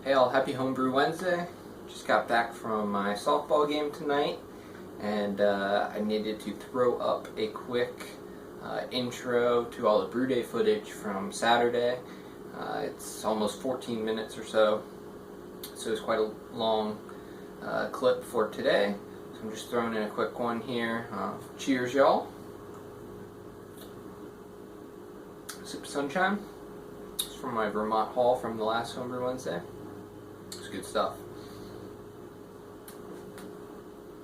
Hey all, happy Homebrew Wednesday. Just got back from my softball game tonight, and I needed to throw up a quick intro to all the Brew Day footage from Saturday. It's almost 14 minutes or so it's quite a long clip for today. So I'm just throwing in a quick one here. Cheers, y'all. Sip of sunshine. It's from my Vermont haul from the last Homebrew Wednesday. It's good stuff.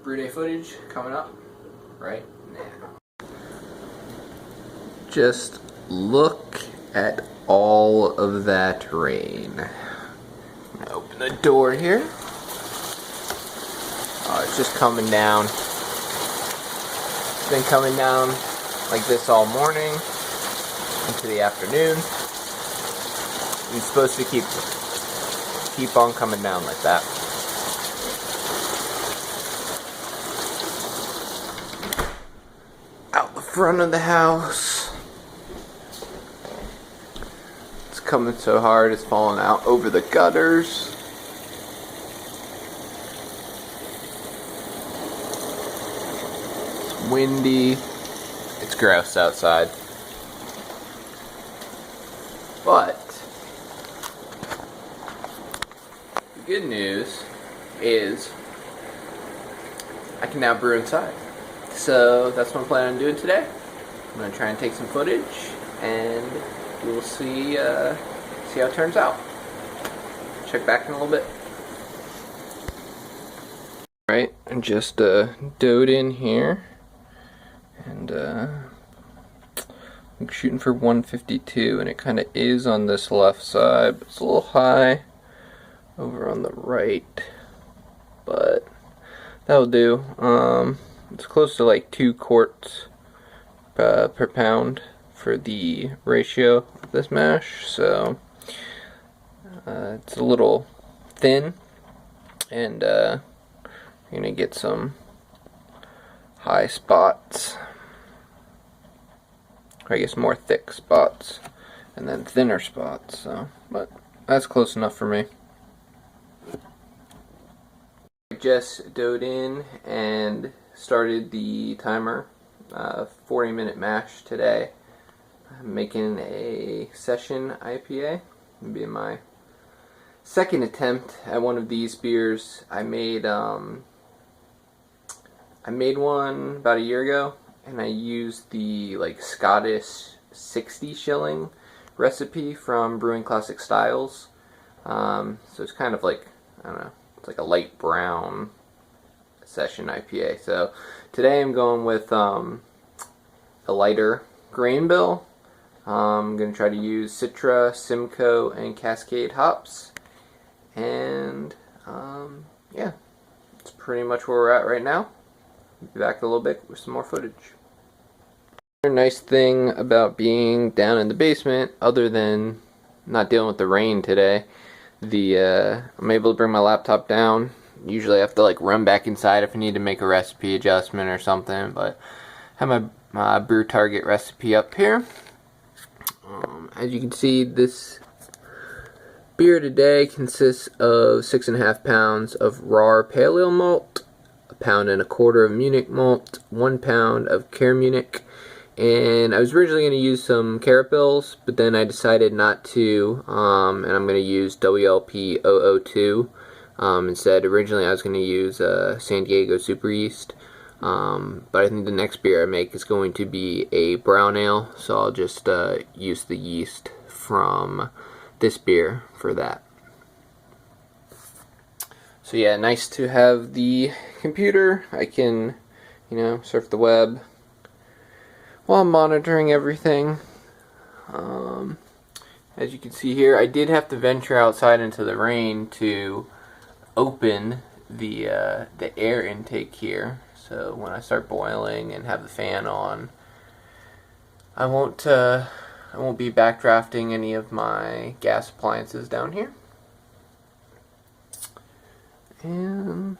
Brew Day footage coming up right now. Just look at all of that rain. I'm gonna open the door here. Oh, it's just coming down. It's been coming down like this all morning into the afternoon. It's supposed to keep on coming down like that. Out the front of the house. It's coming so hard it's falling out over the gutters. It's windy. It's gross outside. But good news is I can now brew inside. So that's what I'm planning on doing today. I'm going to try and take some footage and we'll see how it turns out. Check back in a little bit. Alright, I just dove in here and I'm shooting for 152 and it kind of is on this left side, but it's a little high over on the right, but that'll do. It's close to like 2 quarts per pound for the ratio of this mash, so it's a little thin, and you're gonna get some high spots, or I guess more thick spots, and then thinner spots. So, but that's close enough for me. Just dove in and started the timer. 40-minute mash today. I'm making a session IPA. It'll be my second attempt at one of these beers. I made one about a year ago, and I used the Scottish 60 shilling recipe from Brewing Classic Styles. So it's kind of like, I don't know, it's like a light brown session IPA. So today I'm going with a lighter grain bill. I'm going to try to use Citra, Simcoe, and Cascade hops. And yeah, that's pretty much where we're at right now. We'll be back in a little bit with some more footage. Another nice thing about being down in the basement, other than not dealing with the rain today, I'm able to bring my laptop down. Usually I have to run back inside if I need to make a recipe adjustment or something, but I have my Brew Target recipe up here. As you can see, this beer today consists of 6.5 pounds of raw pale ale malt, 1.25 pounds of Munich malt, 1 pound of Care Munich, and I was originally going to use some carapils, but then I decided not to, and I'm going to use WLP 002 instead. Originally I was going to use San Diego Super Yeast, but I think the next beer I make is going to be a brown ale, so I'll just use the yeast from this beer for that. So yeah, nice to have the computer. I can, surf the web while I'm monitoring everything. As you can see here, I did have to venture outside into the rain to open the air intake here. So when I start boiling and have the fan on, I won't be backdrafting any of my gas appliances down here. And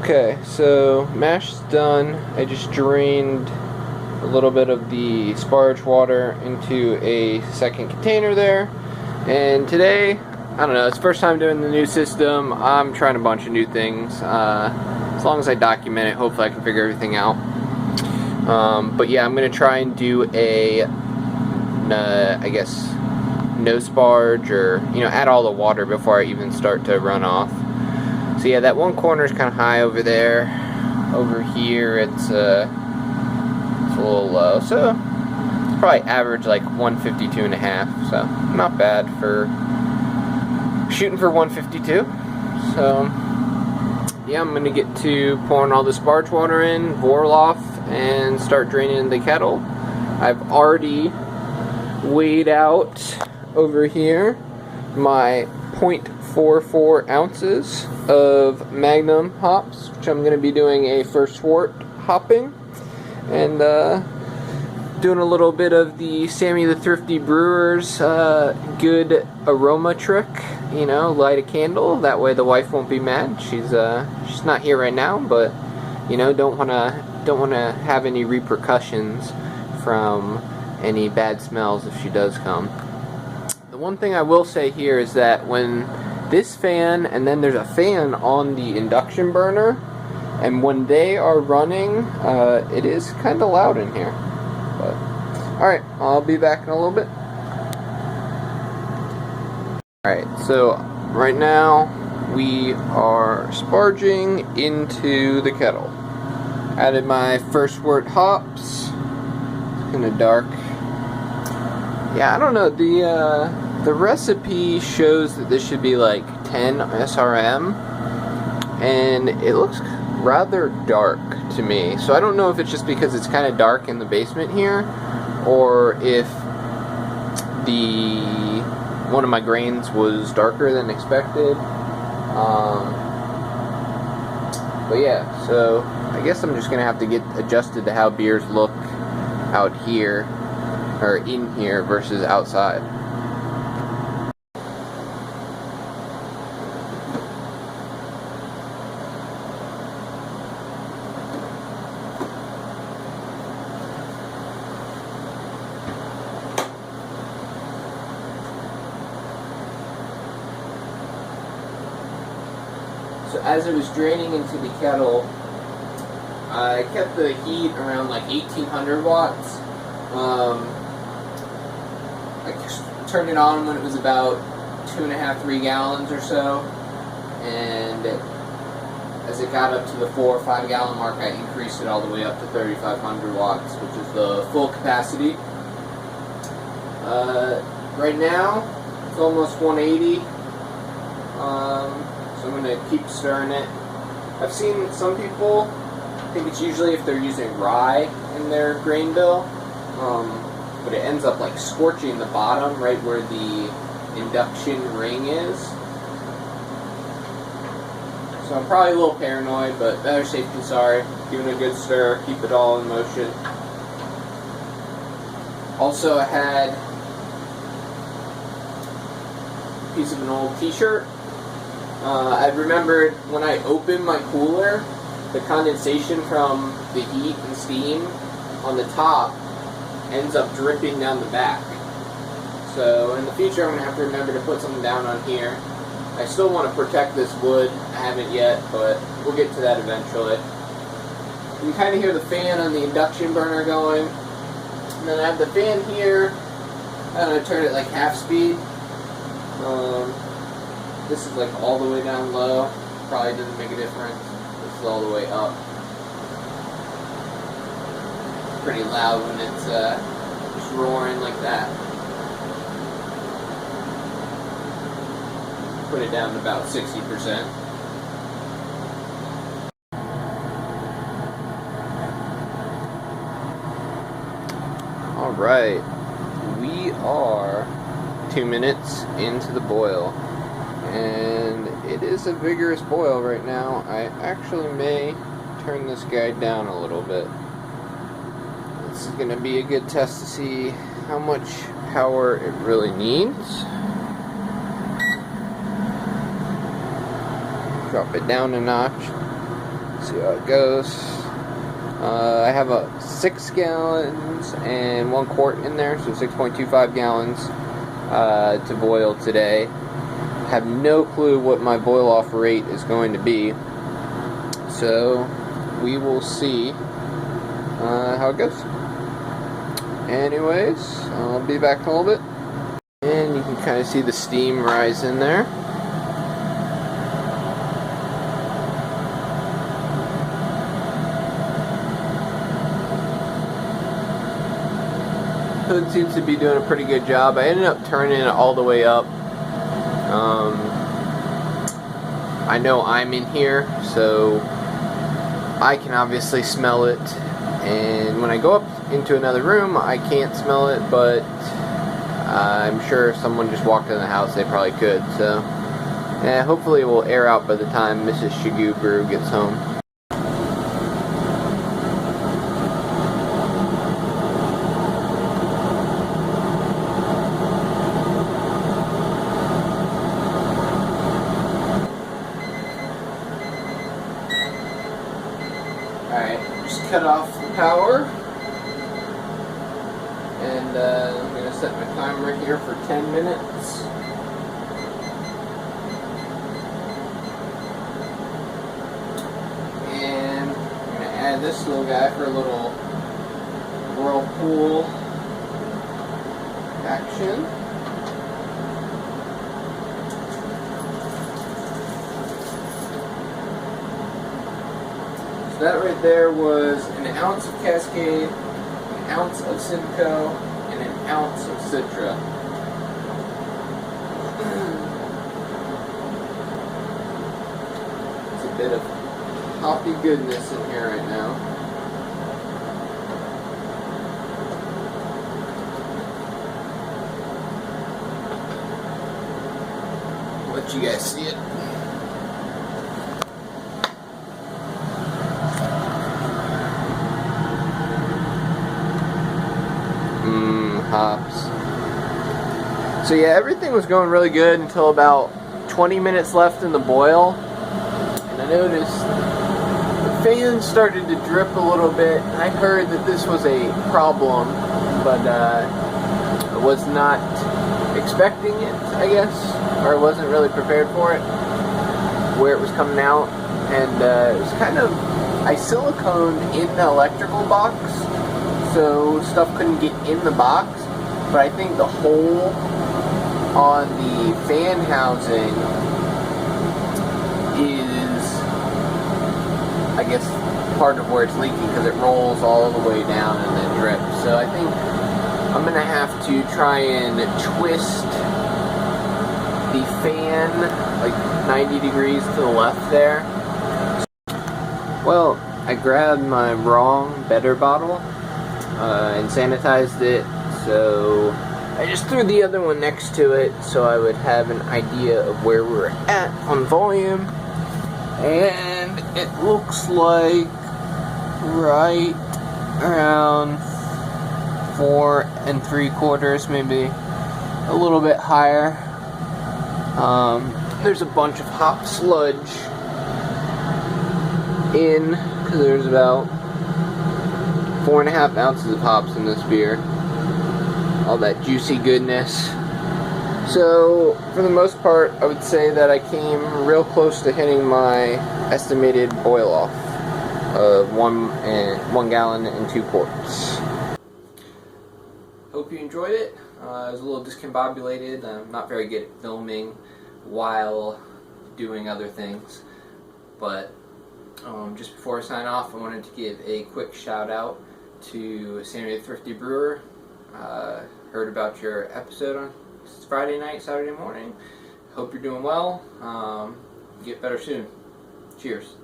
okay, so mash is done. I just drained a little bit of the sparge water into a second container there. And today, I don't know, it's the first time doing the new system. I'm trying a bunch of new things. As long as I document it, hopefully I can figure everything out. But yeah, I'm going to try and do a, I guess, no sparge, or, add all the water before I even start to run off. So yeah, that one corner is kind of high over there. Over here, it's a little low. So it's probably average like 152.5. So not bad for shooting for 152. So yeah, I'm gonna get to pouring all this sparge water in, Vorloff, and start draining the kettle. I've already weighed out over here my 0.44 ounces of Magnum hops, which I'm going to be doing a first swart hopping, and doing a little bit of the Sammy the Thrifty Brewer's good aroma trick. Light a candle, that way the wife won't be mad. She's not here right now, but don't want to have any repercussions from any bad smells if she does come. The one thing I will say here is that when this fan, and then there's a fan on the induction burner, and when they are running, it is kind of loud in here. But alright, I'll be back in a little bit. Alright, so right now we are sparging into the kettle. Added my first swart hops. It's kind of dark. Yeah, I don't know, the recipe shows that this should be like 10 SRM, and it looks rather dark to me. So I don't know if it's just because it's kind of dark in the basement here, or if one of my grains was darker than expected. But yeah, so I guess I'm just gonna have to get adjusted to how beers look out here, or in here, versus outside. So as it was draining into the kettle, I kept the heat around like 1800 watts. I turned it on when it was about 2.5-3 gallons or so, and as it got up to the 4 or 5 gallon mark, I increased it all the way up to 3500 watts, which is the full capacity. Right now, it's almost 180. So I'm going to keep stirring it. I've seen some people, I think it's usually if they're using rye in their grain bill, but it ends up like scorching the bottom right where the induction ring is. So I'm probably a little paranoid, but better safe than sorry. Giving it a good stir, keep it all in motion. Also, I had a piece of an old t-shirt. I remembered when I opened my cooler, the condensation from the heat and steam on the top ends up dripping down the back. So in the future, I'm going to have to remember to put something down on here. I still want to protect this wood. I haven't yet, but we'll get to that eventually. You can kind of hear the fan on the induction burner going. And then I have the fan here. I'm going to turn it like half speed. This is like all the way down low. Probably doesn't make a difference. This is all the way up. Pretty loud when it's just roaring like that. Put it down to about 60%. Alright, we are 2 minutes into the boil, and it is a vigorous boil right now. I actually may turn this guy down a little bit. This is going to be a good test to see how much power it really needs. Drop it down a notch, see how it goes. I have a 6 gallons and 1 quart in there, so 6.25 gallons. to boil today. Have no clue what my boil off rate is going to be, so we will see how it goes. Anyways, I'll be back in a little bit, and you can kind of see the steam rise in there. Hood seems to be doing a pretty good job. I ended up turning it all the way up. I know I'm in here, so I can obviously smell it, and when I go up into another room I can't smell it, but I'm sure if someone just walked in the house they probably could, so hopefully it will air out by the time Mrs. Shigoo Brew gets home. Alright, just cut off the power, and I'm going to set my timer here for 10 minutes. And I'm going to add this little guy for a little whirlpool action. That right there was an ounce of Cascade, an ounce of Simcoe, and an ounce of Citra. It's a bit of hoppy goodness in here right now. Let you guys see it. Hops. So yeah, everything was going really good until about 20 minutes left in the boil, and I noticed the fan started to drip a little bit. I heard that this was a problem, but I was not expecting it, I guess, or I wasn't really prepared for it, where it was coming out, and it was kind of, I siliconed in the electrical box, so stuff couldn't get in the box, but I think the hole on the fan housing is, I guess, part of where it's leaking, because it rolls all the way down and then drips. So I think I'm going to have to try and twist the fan like 90 degrees to the left there. Well, I grabbed my wrong better bottle and sanitized it, so I just threw the other one next to it so I would have an idea of where we're at on volume, and it looks like right around 4 3/4, maybe a little bit higher. There's a bunch of hop sludge in, because there's about 4.5 ounces of hops in this beer. All that juicy goodness. So, for the most part, I would say that I came real close to hitting my estimated boil off of 1 gallon and 2 quarts. Hope you enjoyed it. I was a little discombobulated. I'm not very good at filming while doing other things, but just before I sign off, I wanted to give a quick shout out to Sammy the Thrifty Brewer. Heard about your episode on Friday night, Saturday morning. Hope you're doing well. Get better soon. Cheers.